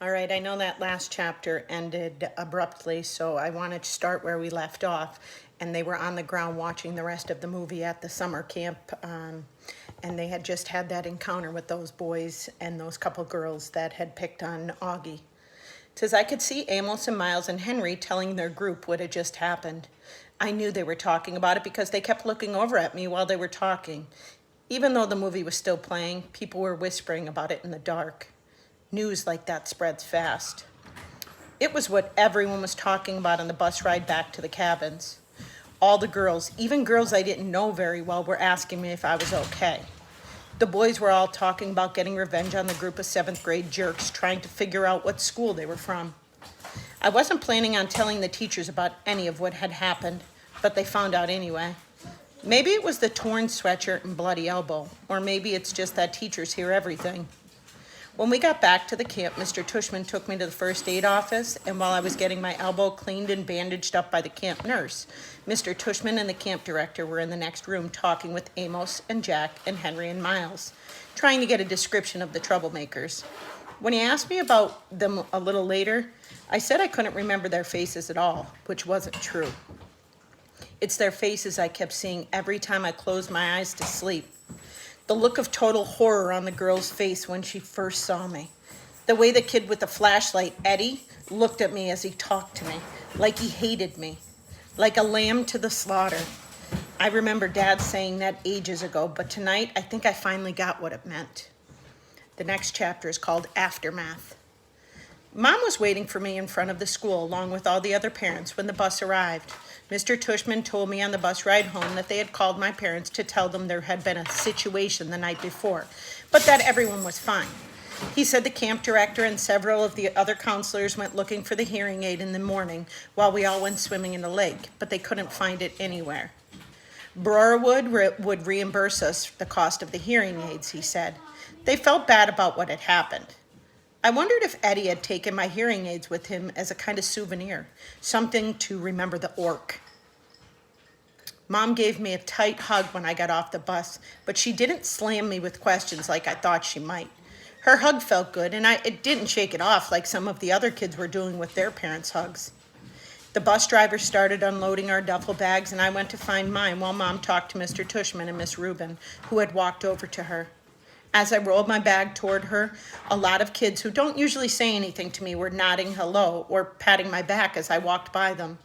All right, I know that last chapter ended abruptly, so I wanted to start where we left off. And they were on the ground watching the rest of the movie at the summer camp. And they had just had that encounter with those boys and those couple girls that had picked on Augie. It says, I could see Amos and Miles and Henry telling their group what had just happened. I knew they were talking about it because they kept looking over at me while they were talking. Even though the movie was still playing, people were whispering about it in the dark. News like that spreads fast. It was what everyone was talking about on the bus ride back to the cabins. All the girls, even girls I didn't know very well, were asking me if I was okay. The boys were all talking about getting revenge on the group of seventh grade jerks trying to figure out what school they were from. I wasn't planning on telling the teachers about any of what had happened, but they found out anyway. Maybe it was the torn sweatshirt and bloody elbow, or maybe it's just that teachers hear everything. When we got back to the camp, Mr. Tushman took me to the first aid office, and while I was getting my elbow cleaned and bandaged up by the camp nurse, Mr. Tushman and the camp director were in the next room talking with Amos and Jack and Henry and Miles, trying to get a description of the troublemakers. When he asked me about them a little later, I said I couldn't remember their faces at all, which wasn't true. It's their faces I kept seeing every time I closed my eyes to sleep. The look of total horror on the girl's face when she first saw me. The way the kid with the flashlight, Eddie, looked at me as he talked to me, like he hated me, like a lamb to the slaughter. I remember Dad saying that ages ago, but tonight I think I finally got what it meant. The next chapter is called Aftermath. Mom was waiting for me in front of the school along with all the other parents when the bus arrived. Mr. Tushman told me on the bus ride home that they had called my parents to tell them there had been a situation the night before, but that everyone was fine. He said the camp director and several of the other counselors went looking for the hearing aid in the morning while we all went swimming in the lake, but they couldn't find it anywhere. Briarwood would reimburse us the cost of the hearing aids, he said. They felt bad about what had happened. I wondered if Eddie had taken my hearing aids with him as a kind of souvenir, something to remember the orc. Mom gave me a tight hug when I got off the bus, but she didn't slam me with questions like I thought she might. Her hug felt good, and it didn't shake it off like some of the other kids were doing with their parents' hugs. The bus driver started unloading our duffel bags, and I went to find mine while Mom talked to Mr. Tushman and Miss Rubin, who had walked over to her. As I rolled my bag toward her, a lot of kids who don't usually say anything to me were nodding hello or patting my back as I walked by them.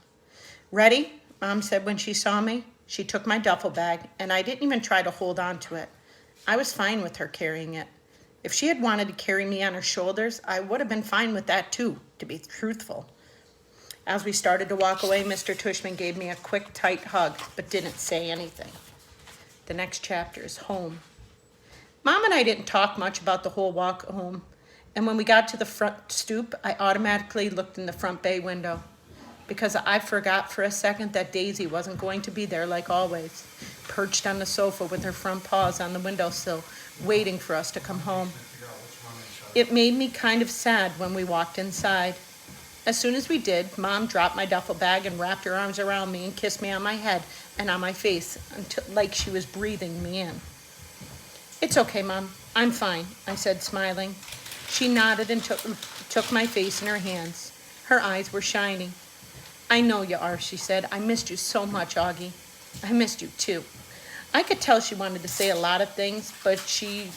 Ready? Mom said when she saw me. She took my duffel bag, and I didn't even try to hold on to it. I was fine with her carrying it. If she had wanted to carry me on her shoulders, I would have been fine with that too, to be truthful. As we started to walk away, Mr. Tushman gave me a quick, tight hug, but didn't say anything. The next chapter is home. Mom and I didn't talk much about the whole walk home, and when we got to the front stoop, I automatically looked in the front bay window because I forgot for a second that Daisy wasn't going to be there like always, perched on the sofa with her front paws on the windowsill, waiting for us to come home. It made me kind of sad when we walked inside. As soon as we did, Mom dropped my duffel bag and wrapped her arms around me and kissed me on my head and on my face like she was breathing me in. It's okay, Mom. I'm fine, I said, smiling. She nodded and took my face in her hands. Her eyes were shining. I know you are, she said. I missed you so much, Augie. I missed you, too. I could tell she wanted to say a lot of things, but she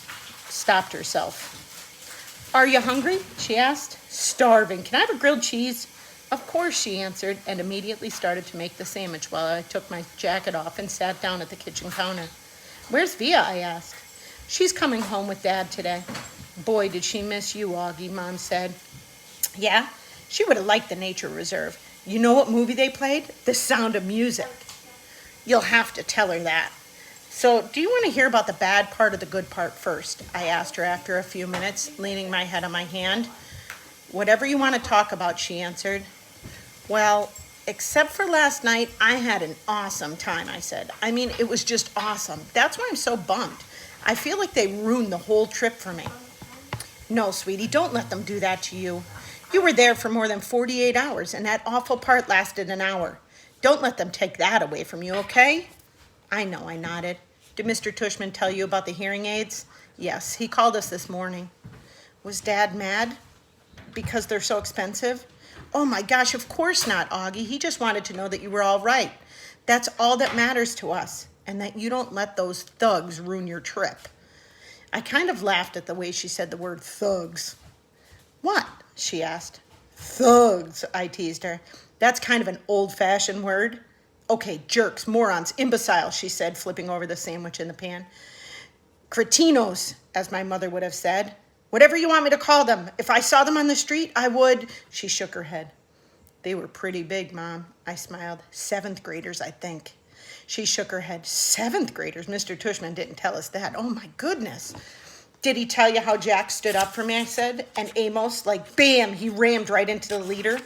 stopped herself. Are you hungry? She asked. Starving. Can I have a grilled cheese? Of course, she answered, and immediately started to make the sandwich while I took my jacket off and sat down at the kitchen counter. Where's Via? I asked. She's coming home with Dad today. Boy, did she miss you, Augie, Mom said. Yeah, she would have liked the nature reserve. You know what movie they played? The Sound of Music. You'll have to tell her that. So, do you want to hear about the bad part or the good part first? I asked her after a few minutes, leaning my head on my hand. Whatever you want to talk about, she answered. Well, except for last night, I had an awesome time, I said. I mean, it was just awesome. That's why I'm so bummed. I feel like they ruined the whole trip for me. No, sweetie, don't let them do that to you. You were there for more than 48 hours, and that awful part lasted an hour. Don't let them take that away from you, okay? I know, I nodded. Did Mr. Tushman tell you about the hearing aids? Yes, he called us this morning. Was Dad mad? because they're so expensive? Oh my gosh, of course not, Augie. He just wanted to know that you were all right. That's all that matters to us, and that you don't let those thugs ruin your trip. I kind of laughed at the way she said the word thugs. What? She asked. Thugs, I teased her. That's kind of an old-fashioned word. Okay, jerks, morons, imbeciles, she said, flipping over the sandwich in the pan. Cretinos, as my mother would have said. Whatever you want me to call them. If I saw them on the street, I would. She shook her head. They were pretty big, Mom. I smiled. 7th graders, I think. She shook her head. 7th graders? Mr. Tushman didn't tell us that. Oh, my goodness. Did he tell you how Jack stood up for me, I said? And Amos, like, bam, he rammed right into the leader.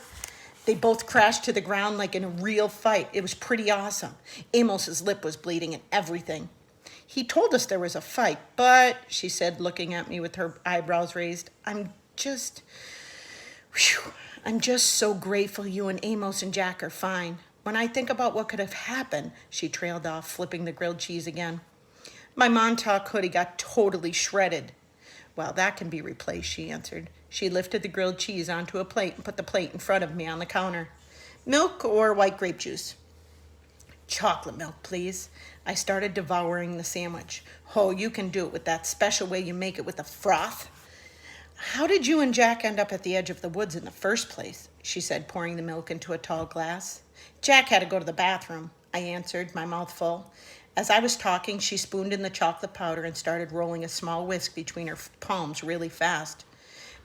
They both crashed to the ground like in a real fight. It was pretty awesome. Amos's lip was bleeding and everything. He told us there was a fight, but, she said, looking at me with her eyebrows raised, I'm just so grateful you and Amos and Jack are fine. When I think about what could have happened, she trailed off, flipping the grilled cheese again. My Montauk hoodie got totally shredded. Well, that can be replaced, she answered. She lifted the grilled cheese onto a plate and put the plate in front of me on the counter. Milk or white grape juice? Chocolate milk, please. I started devouring the sandwich. Oh, you can do it with that special way you make it with the froth. How did you and Jack end up at the edge of the woods in the first place? She said, pouring the milk into a tall glass. Jack had to go to the bathroom, I answered, my mouth full. As I was talking, she spooned in the chocolate powder and started rolling a small whisk between her palms really fast.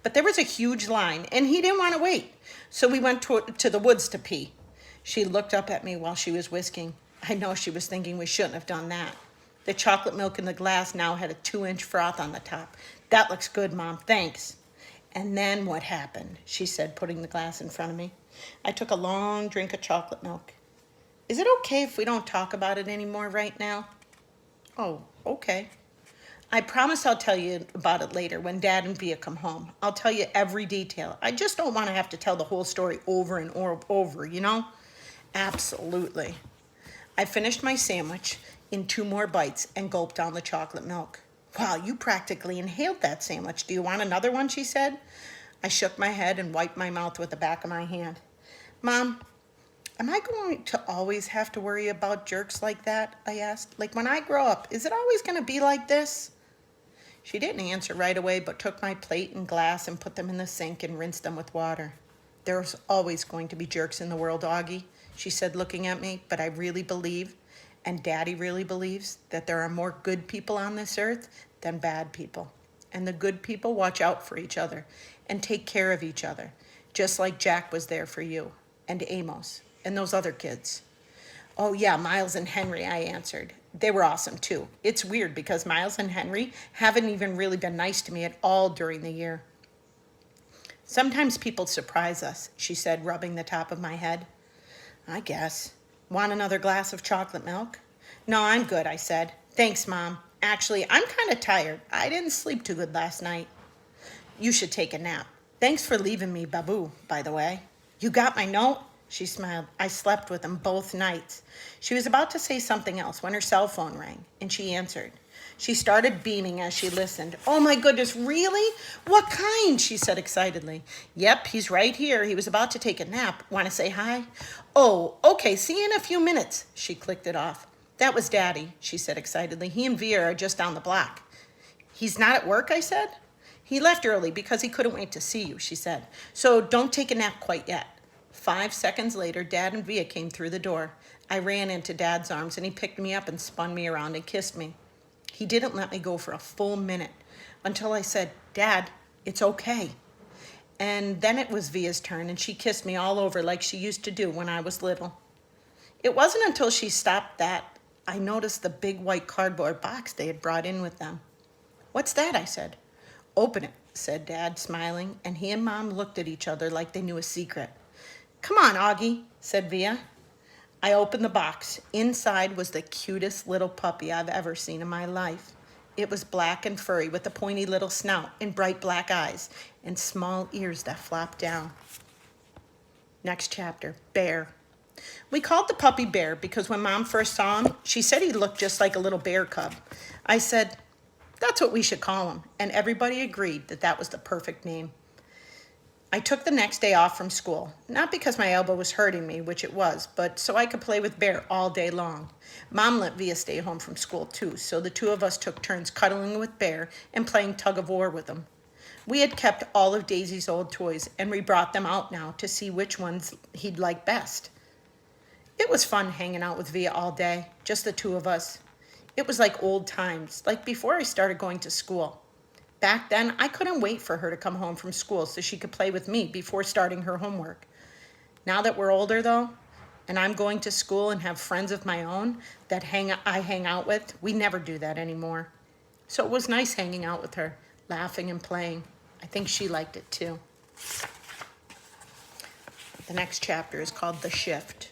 But there was a huge line, and he didn't want to wait, so we went to the woods to pee. She looked up at me while she was whisking. I know she was thinking we shouldn't have done that. The chocolate milk in the glass now had a 2-inch froth on the top. That looks good, Mom, thanks. And then what happened? She said, putting the glass in front of me. I took a long drink of chocolate milk. Is it okay if we don't talk about it anymore right now? Oh, okay. I promise I'll tell you about it later when Dad and Via come home. I'll tell you every detail. I just don't want to have to tell the whole story over and over, you know? Absolutely. I finished my sandwich in 2 more bites and gulped down the chocolate milk. Wow, you practically inhaled that sandwich. Do you want another one, she said. I shook my head and wiped my mouth with the back of my hand. Mom, am I going to always have to worry about jerks like that? I asked. Like when I grow up, is it always going to be like this? She didn't answer right away, but took my plate and glass and put them in the sink and rinsed them with water. There's always going to be jerks in the world, Augie, she said, looking at me, but I really believe, and Daddy really believes, that there are more good people on this earth than bad people. And the good people watch out for each other and take care of each other, just like Jack was there for you, and Amos, and those other kids. Oh yeah, Miles and Henry, I answered. They were awesome too. It's weird because Miles and Henry haven't even really been nice to me at all during the year. Sometimes people surprise us, she said, rubbing the top of my head. I guess. Want another glass of chocolate milk? No, I'm good, I said. Thanks, Mom. Actually, I'm kind of tired. I didn't sleep too good last night. You should take a nap. Thanks for leaving me Babu, by the way. You got my note? She smiled. I slept with him both nights. She was about to say something else when her cell phone rang, and she answered. She started beaming as she listened. Oh my goodness, really? What kind? She said excitedly. Yep, he's right here. He was about to take a nap. Want to say hi? Oh, okay, see you in a few minutes. She clicked it off. That was Daddy, she said excitedly. He and Vera are just down the block. He's not at work, I said. He left early because he couldn't wait to see you, she said. So don't take a nap quite yet. 5 seconds later, Dad and Via came through the door. I ran into Dad's arms, and he picked me up and spun me around and kissed me. He didn't let me go for a full minute until I said, Dad, it's okay. And then it was Via's turn, and she kissed me all over like she used to do when I was little. It wasn't until she stopped that I noticed the big white cardboard box they had brought in with them. What's that? I said. Open it, said Dad, smiling, and he and Mom looked at each other like they knew a secret. Come on, Augie, said Via. I opened the box. Inside was the cutest little puppy I've ever seen in my life. It was black and furry with a pointy little snout and bright black eyes and small ears that flopped down. Next chapter, Bear. We called the puppy Bear because when Mom first saw him, she said he looked just like a little bear cub. I said, that's what we should call him, and everybody agreed that that was the perfect name. I took the next day off from school, not because my elbow was hurting me, which it was, but so I could play with Bear all day long. Mom let Via stay home from school too, so the two of us took turns cuddling with Bear and playing tug of war with him. We had kept all of Daisy's old toys, and we brought them out now to see which ones he'd like best. It was fun hanging out with Via all day, just the two of us. It was like old times, like before I started going to school. Back then, I couldn't wait for her to come home from school so she could play with me before starting her homework. Now that we're older, though, and I'm going to school and have friends of my own that I hang out with, we never do that anymore. So it was nice hanging out with her, laughing and playing. I think she liked it too. The next chapter is called The Shift.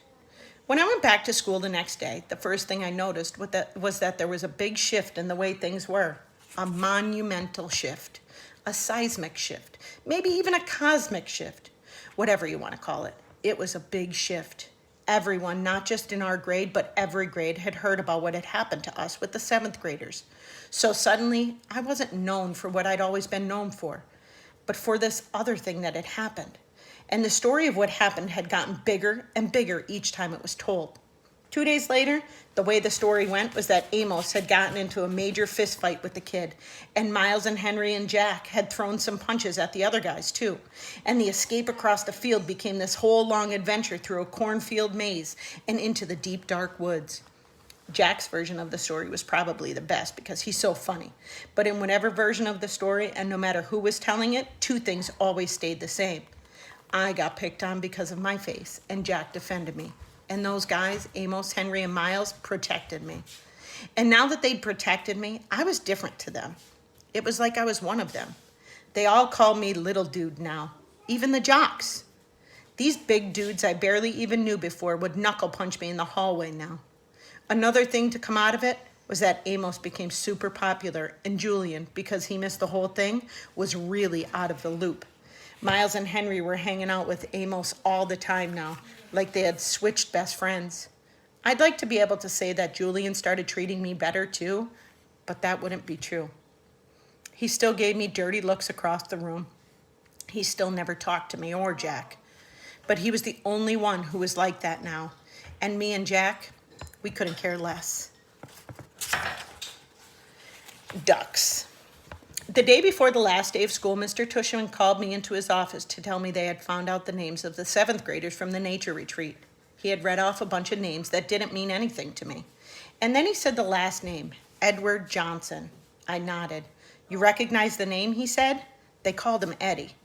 When I went back to school the next day, the first thing I noticed was that there was a big shift in the way things were. A monumental shift, a seismic shift, maybe even a cosmic shift, whatever you want to call it. It was a big shift. Everyone, not just in our grade, but every grade, had heard about what had happened to us with the 7th graders. So suddenly, I wasn't known for what I'd always been known for, but for this other thing that had happened. And the story of what happened had gotten bigger and bigger each time it was told. 2 days later, the way the story went was that Amos had gotten into a major fist fight with the kid, and Miles and Henry and Jack had thrown some punches at the other guys too. And the escape across the field became this whole long adventure through a cornfield maze and into the deep, dark woods. Jack's version of the story was probably the best because he's so funny. But in whatever version of the story, and no matter who was telling it, 2 things always stayed the same. I got picked on because of my face, and Jack defended me. And those guys, Amos, Henry, and Miles, protected me. And now that they'd protected me, I was different to them. It was like I was one of them. They all call me little dude now, even the jocks. These big dudes I barely even knew before would knuckle punch me in the hallway now. Another thing to come out of it was that Amos became super popular, and Julian, because he missed the whole thing, was really out of the loop. Miles and Henry were hanging out with Amos all the time now, like they had switched best friends. I'd like to be able to say that Julian started treating me better too, but that wouldn't be true. He still gave me dirty looks across the room. He still never talked to me or Jack. But he was the only one who was like that now. And me and Jack, we couldn't care less. Ducks. The day before the last day of school, Mr. Tushman called me into his office to tell me they had found out the names of the 7th graders from the nature retreat. He had read off a bunch of names that didn't mean anything to me. And then he said the last name, Edward Johnson. I nodded. You recognize the name, he said? They called him Eddie.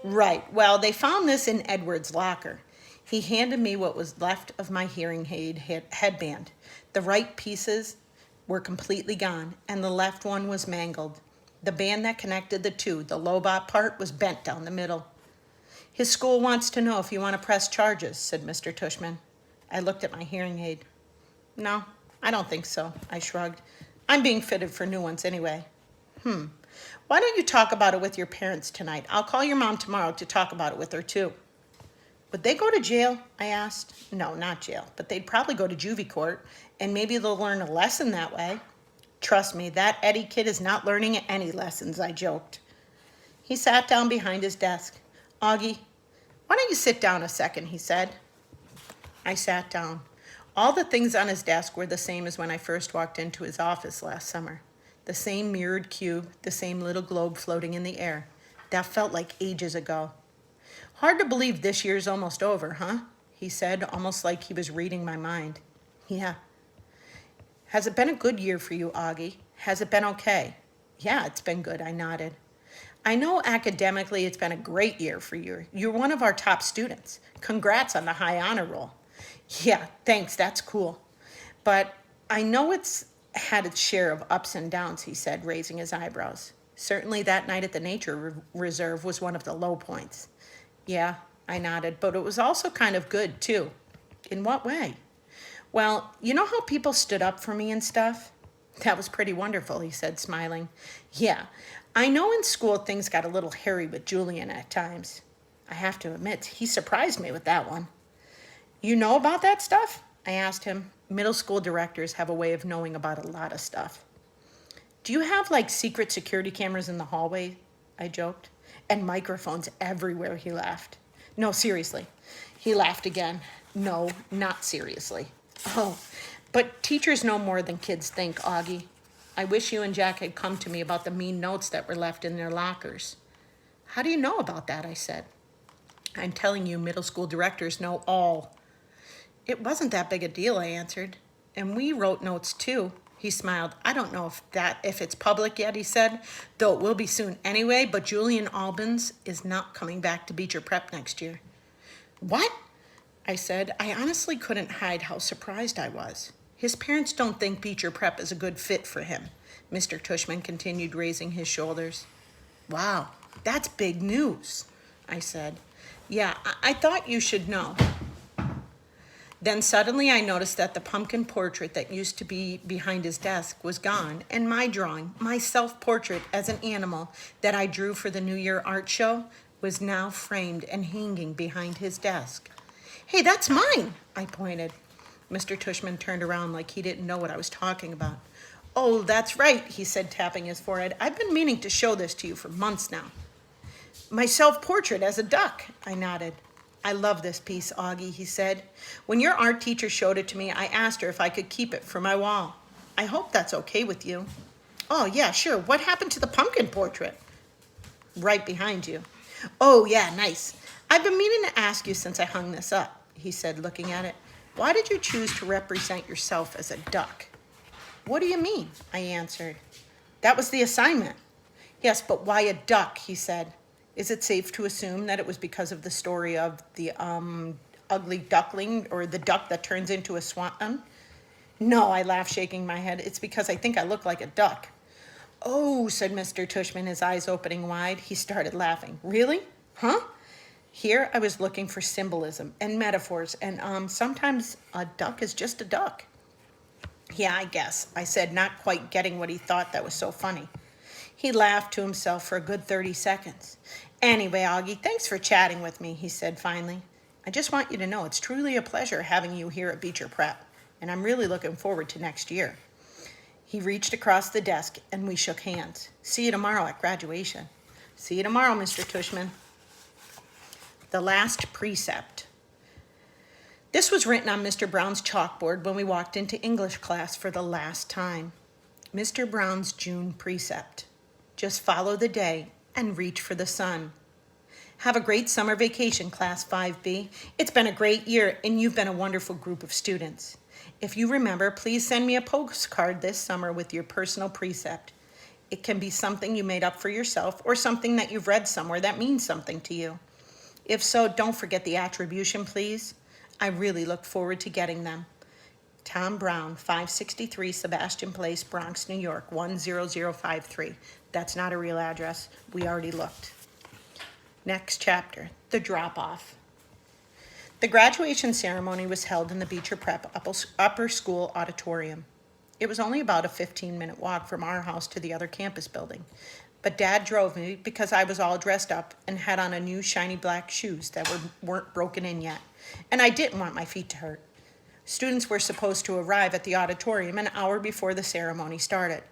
Right. Well, they found this in Edward's locker. He handed me what was left of my hearing aid headband. The right pieces were completely gone, and the left one was mangled. The band that connected the two, the Lobot part, was bent down the middle. His school wants to know if you want to press charges, said Mr. Tushman. I looked at my hearing aid. No, I don't think so, I shrugged. I'm being fitted for new ones anyway. Why don't you talk about it with your parents tonight? I'll call your mom tomorrow to talk about it with her too. Would they go to jail? I asked. No, not jail, but they'd probably go to juvie court, and maybe they'll learn a lesson that way. Trust me, that Eddie kid is not learning any lessons, I joked. He sat down behind his desk. Augie, why don't you sit down a second, he said. I sat down. All the things on his desk were the same as when I first walked into his office last summer. The same mirrored cube, the same little globe floating in the air. That felt like ages ago. Hard to believe this year's almost over, huh? He said, almost like he was reading my mind. Yeah. Has it been a good year for you, Augie? Has it been okay? Yeah, it's been good, I nodded. I know academically it's been a great year for you. You're one of our top students. Congrats on the high honor roll. Yeah, thanks, that's cool. But I know it's had its share of ups and downs, he said, raising his eyebrows. Certainly that night at the Nature Reserve was one of the low points. Yeah, I nodded, but it was also kind of good, too. In what way? Well, you know how people stood up for me and stuff? That was pretty wonderful, he said, smiling. Yeah, I know in school things got a little hairy with Julian at times. I have to admit, he surprised me with that one. You know about that stuff? I asked him. Middle school directors have a way of knowing about a lot of stuff. Do you have, like, secret security cameras in the hallway? I joked. And microphones everywhere, he laughed. No, seriously. He laughed again. No, not seriously. Oh, but teachers know more than kids think, Augie. I wish you and Jack had come to me about the mean notes that were left in their lockers. How do you know about that? I said. I'm telling you, middle school directors know all. It wasn't that big a deal, I answered. And we wrote notes too. He smiled. I don't know if it's public yet, he said, though it will be soon anyway, but Julian Albans is not coming back to Beecher Prep next year. What? I said. I honestly couldn't hide how surprised I was. His parents don't think Beecher Prep is a good fit for him. Mr. Tushman continued, raising his shoulders. Wow, that's big news, I said. Yeah, I thought you should know. Then suddenly I noticed that the pumpkin portrait that used to be behind his desk was gone, and my drawing, my self-portrait as an animal that I drew for the New Year art show, was now framed and hanging behind his desk. Hey, that's mine, I pointed. Mr. Tushman turned around like he didn't know what I was talking about. Oh, that's right, he said, tapping his forehead. I've been meaning to show this to you for months now. My self-portrait as a duck, I nodded. I love this piece, Augie, he said. When your art teacher showed it to me, I asked her if I could keep it for my wall. I hope that's okay with you. Oh, yeah, sure. What happened to the pumpkin portrait? Right behind you. Oh, yeah, nice. I've been meaning to ask you since I hung this up, he said, looking at it. Why did you choose to represent yourself as a duck? What do you mean? I answered. That was the assignment. Yes, but why a duck, he said. Is it safe to assume that it was because of the story of the ugly duckling, or the duck that turns into a swan? No, I laughed, shaking my head. It's because I think I look like a duck. Oh, said Mr. Tushman, his eyes opening wide. He started laughing. Really? Huh? Here I was looking for symbolism and metaphors, and sometimes a duck is just a duck. Yeah, I guess, I said, not quite getting what he thought that was so funny. He laughed to himself for a good 30 seconds. Anyway, Augie, thanks for chatting with me, he said finally. I just want you to know it's truly a pleasure having you here at Beecher Prep, and I'm really looking forward to next year. He reached across the desk, and we shook hands. See you tomorrow at graduation. See you tomorrow, Mr. Tushman. The last precept. This was written on Mr. Brown's chalkboard when we walked into English class for the last time. Mr. Brown's June precept. Just follow the day and reach for the sun. Have a great summer vacation, Class 5B. It's been a great year, and you've been a wonderful group of students. If you remember, please send me a postcard this summer with your personal precept. It can be something you made up for yourself or something that you've read somewhere that means something to you. If so, don't forget the attribution, please. I really look forward to getting them. Tom Brown, 563 Sebastian Place, Bronx, New York, 10053. That's not a real address. We already looked. Next chapter, the drop-off. The graduation ceremony was held in the Beecher Prep Upper School Auditorium. It was only about a 15-minute walk from our house to the other campus building, but Dad drove me because I was all dressed up and had on a new shiny black shoes that weren't broken in yet, and I didn't want my feet to hurt. Students were supposed to arrive at the auditorium an hour before the ceremony started,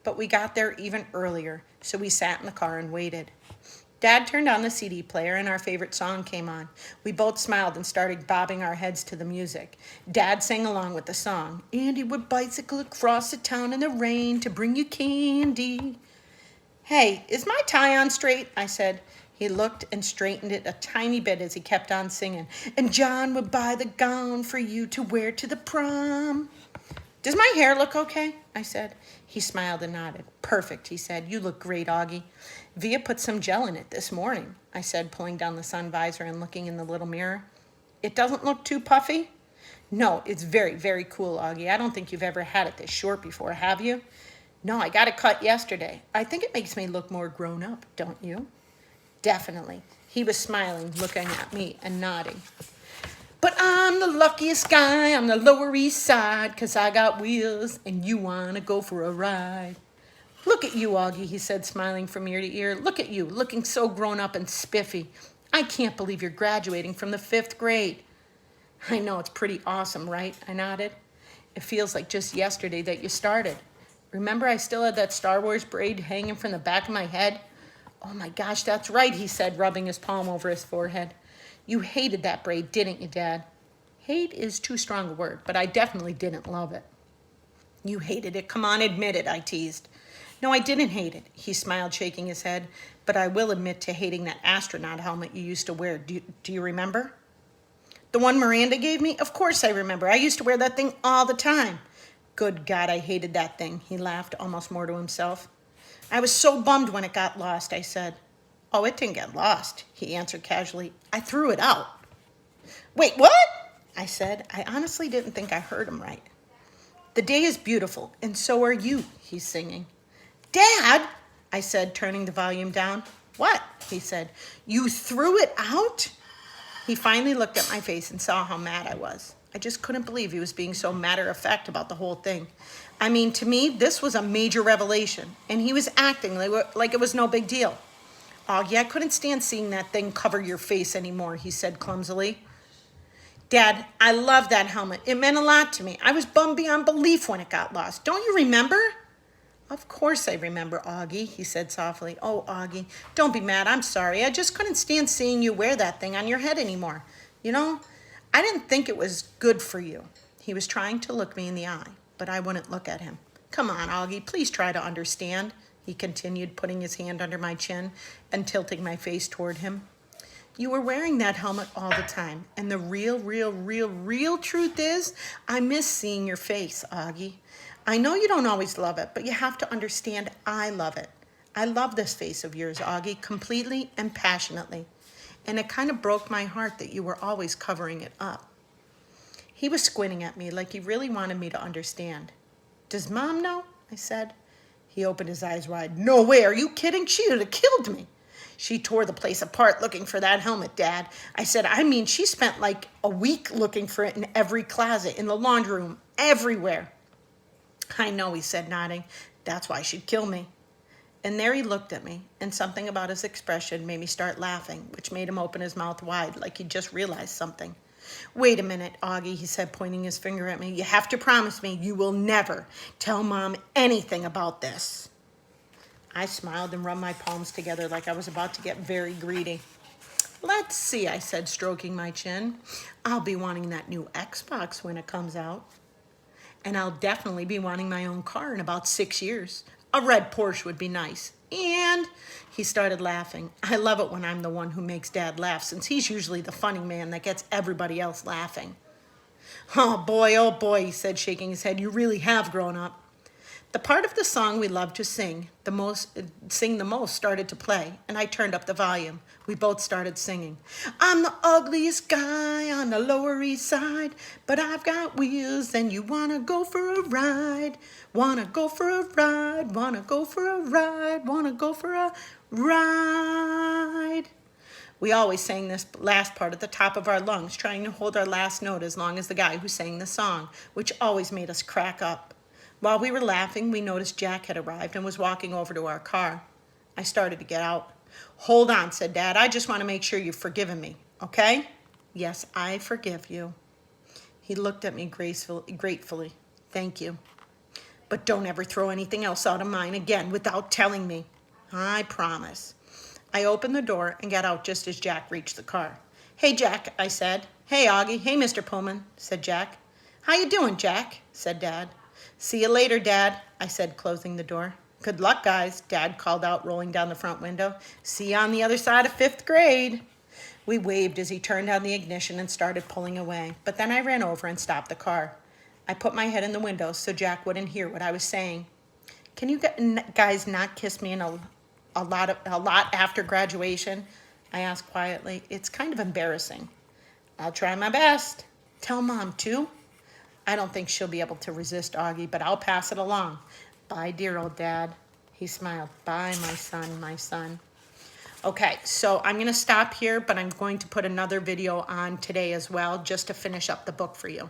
but we got there even earlier, so we sat in the car and waited. Dad turned on the CD player and our favorite song came on. We both smiled and started bobbing our heads to the music. Dad sang along with the song. Andy would bicycle across the town in the rain to bring you candy. Hey, is my tie on straight? I said. He looked and straightened it a tiny bit as he kept on singing. And John would buy the gown for you to wear to the prom. Does my hair look okay? I said. He smiled and nodded. Perfect, he said. You look great, Augie. Via put some gel in it this morning, I said, pulling down the sun visor and looking in the little mirror. It doesn't look too puffy? No, it's very, very cool, Augie. I don't think you've ever had it this short before, have you? No, I got it cut yesterday. I think it makes me look more grown up, don't you? Definitely. He was smiling, looking at me and nodding. But I'm the luckiest guy on the Lower East Side, 'cause I got wheels and you want to go for a ride. Look at you, Augie, he said, smiling from ear to ear. Look at you, looking so grown up and spiffy. I can't believe you're graduating from the 5th grade. I know, it's pretty awesome, right? I nodded. It feels like just yesterday that you started. Remember I still had that Star Wars braid hanging from the back of my head? Oh my gosh, that's right, he said, rubbing his palm over his forehead. You hated that braid, didn't you, Dad? Hate is too strong a word, but I definitely didn't love it. You hated it. Come on, admit it, I teased. No, I didn't hate it, he smiled, shaking his head, but I will admit to hating that astronaut helmet you used to wear. Do you remember? The one Miranda gave me? Of course I remember. I used to wear that thing all the time. Good God, I hated that thing, he laughed, almost more to himself. I was so bummed when it got lost, I said. Oh, it didn't get lost, he answered casually. I threw it out. Wait, what? I said. I honestly didn't think I heard him right. The day is beautiful, and so are you, he's singing. Dad, I said, turning the volume down. What? He said. You threw it out? He finally looked at my face and saw how mad I was. I just couldn't believe he was being so matter-of-fact about the whole thing. I mean, to me, this was a major revelation, and he was acting like it was no big deal. Augie, I couldn't stand seeing that thing cover your face anymore, he said clumsily. Dad, I love that helmet. It meant a lot to me. I was bummed beyond belief when it got lost. Don't you remember? Of course I remember, Augie, he said softly. Oh, Augie, don't be mad. I'm sorry. I just couldn't stand seeing you wear that thing on your head anymore. You know, I didn't think it was good for you. He was trying to look me in the eye, but I wouldn't look at him. Come on, Augie, please try to understand, he continued, putting his hand under my chin and tilting my face toward him. You were wearing that helmet all the time, and the real truth is, I miss seeing your face, Augie. I know you don't always love it, but you have to understand I love it. I love this face of yours, Augie, completely and passionately. And it kind of broke my heart that you were always covering it up. He was squinting at me like he really wanted me to understand. Does Mom know? I said. He opened his eyes wide. No way, are you kidding? She would have killed me. She tore the place apart looking for that helmet, Dad. I said, I mean, she spent like a week looking for it in every closet, in the laundry room, everywhere. I know, he said, nodding. That's why she'd kill me. And there he looked at me, and something about his expression made me start laughing, which made him open his mouth wide, like he'd just realized something. Wait a minute, Augie, he said, pointing his finger at me. You have to promise me you will never tell Mom anything about this. I smiled and rubbed my palms together like I was about to get very greedy. Let's see, I said, stroking my chin. I'll be wanting that new Xbox when it comes out. And I'll definitely be wanting my own car in about 6 years. A red Porsche would be nice. And he started laughing. I love it when I'm the one who makes Dad laugh, since he's usually the funny man that gets everybody else laughing. Oh boy, he said, shaking his head. You really have grown up. The part of the song we loved to sing the most started to play, and I turned up the volume. We both started singing. I'm the ugliest guy on the Lower East Side, but I've got wheels and you wanna go for a ride. Wanna go for a ride, wanna go for a ride, wanna go for a ride. We always sang this last part at the top of our lungs, trying to hold our last note as long as the guy who sang the song, which always made us crack up. While we were laughing, we noticed Jack had arrived and was walking over to our car. I started to get out. Hold on, said Dad. I just want to make sure you've forgiven me, okay? Yes, I forgive you. He looked at me gratefully. Thank you. But don't ever throw anything else out of mine again without telling me. I promise. I opened the door and got out just as Jack reached the car. Hey, Jack, I said. Hey, Augie. Hey, Mr. Pullman, said Jack. How you doing, Jack? Said Dad. See you later, Dad, I said, closing the door. Good luck, guys, Dad called out, rolling down the front window. See you on the other side of 5th grade. We waved as he turned on the ignition and started pulling away, but then I ran over and stopped the car. I put my head in the window so Jack wouldn't hear what I was saying. Can you guys not kiss me in a lot after graduation? I asked quietly. It's kind of embarrassing. I'll try my best. Tell Mom, too. I don't think she'll be able to resist, Augie, but I'll pass it along. Bye, dear old Dad. He smiled. Bye, my son, my son. Okay, so I'm going to stop here, but I'm going to put another video on today as well, just to finish up the book for you.